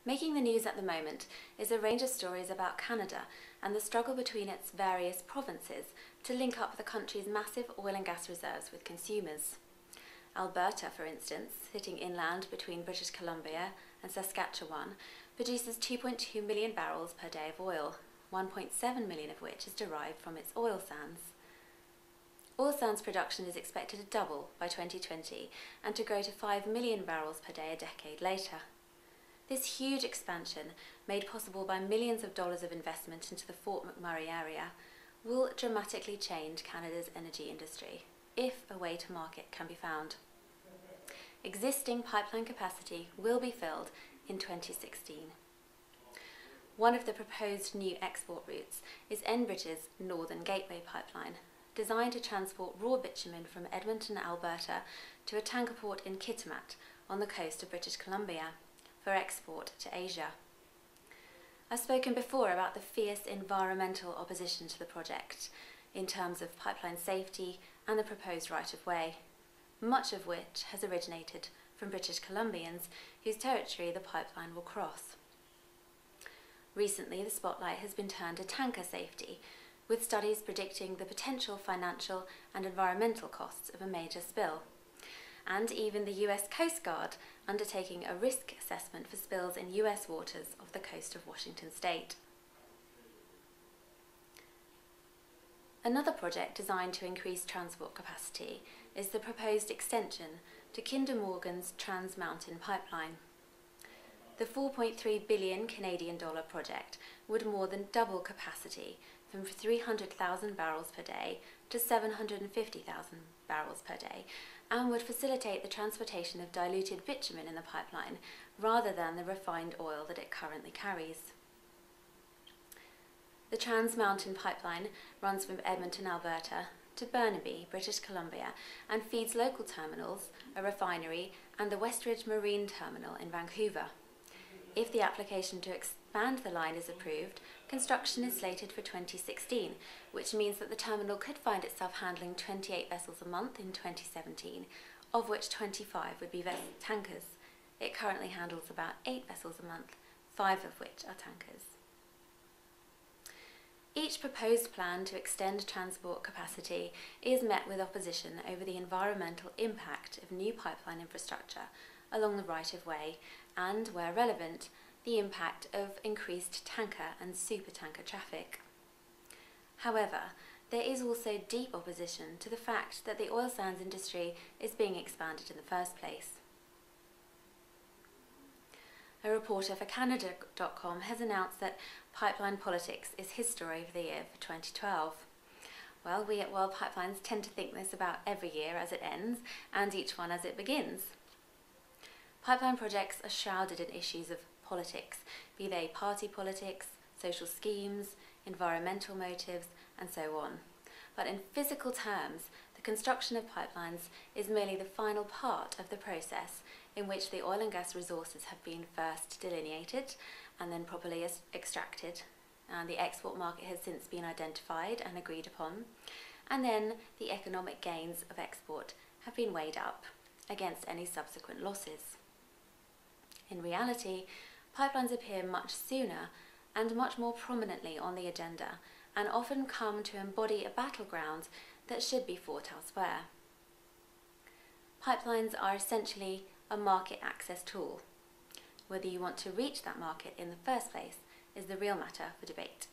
Making the news at the moment is a range of stories about Canada and the struggle between its various provinces to link up the country's massive oil and gas reserves with consumers. Alberta, for instance, sitting inland between British Columbia and Saskatchewan, produces 2.2 million barrels per day of oil, 1.7 million of which is derived from its oil sands. Oil sands production is expected to double by 2020 and to grow to 5 million barrels per day a decade later. This huge expansion, made possible by millions of dollars of investment into the Fort McMurray area, will dramatically change Canada's energy industry, if a way to market can be found. Existing pipeline capacity will be filled in 2016. One of the proposed new export routes is Enbridge's Northern Gateway pipeline, designed to transport raw bitumen from Edmonton, Alberta, to a tanker port in Kitimat on the coast of British Columbia for export to Asia. I've spoken before about the fierce environmental opposition to the project in terms of pipeline safety and the proposed right-of-way, much of which has originated from British Columbians whose territory the pipeline will cross. Recently, the spotlight has been turned to tanker safety, with studies predicting the potential financial and environmental costs of a major spill, and even the US Coast Guard undertaking a risk assessment for spills in US waters off the coast of Washington state. Another project designed to increase transport capacity is the proposed extension to Kinder Morgan's Trans Mountain pipeline. The 4.3 billion Canadian dollar project would more than double capacity from 300,000 barrels per day to 750,000 barrels per day, and would facilitate the transportation of diluted bitumen in the pipeline rather than the refined oil that it currently carries. The Trans Mountain pipeline runs from Edmonton, Alberta to Burnaby, British Columbia, and feeds local terminals, a refinery, and the Westridge Marine Terminal in Vancouver. If the application to expand the line is approved, construction is slated for 2016, which means that the terminal could find itself handling 28 vessels a month in 2017, of which 25 would be tankers. It currently handles about 8 vessels a month, 5 of which are tankers. Each proposed plan to extend transport capacity is met with opposition over the environmental impact of new pipeline infrastructure along the right-of-way and, where relevant, the impact of increased tanker and supertanker traffic. However, there is also deep opposition to the fact that the oil sands industry is being expanded in the first place. A reporter for Canada.com has announced that pipeline politics is his story of the year for 2012. Well, we at World Pipelines tend to think this about every year as it ends and each one as it begins. Pipeline projects are shrouded in issues of politics, be they party politics, social schemes, environmental motives, and so on. But in physical terms, the construction of pipelines is merely the final part of the process in which the oil and gas resources have been first delineated and then properly extracted, and the export market has since been identified and agreed upon, and then the economic gains of export have been weighed up against any subsequent losses. In reality, pipelines appear much sooner and much more prominently on the agenda, and often come to embody a battleground that should be fought elsewhere. Pipelines are essentially a market access tool. Whether you want to reach that market in the first place is the real matter for debate.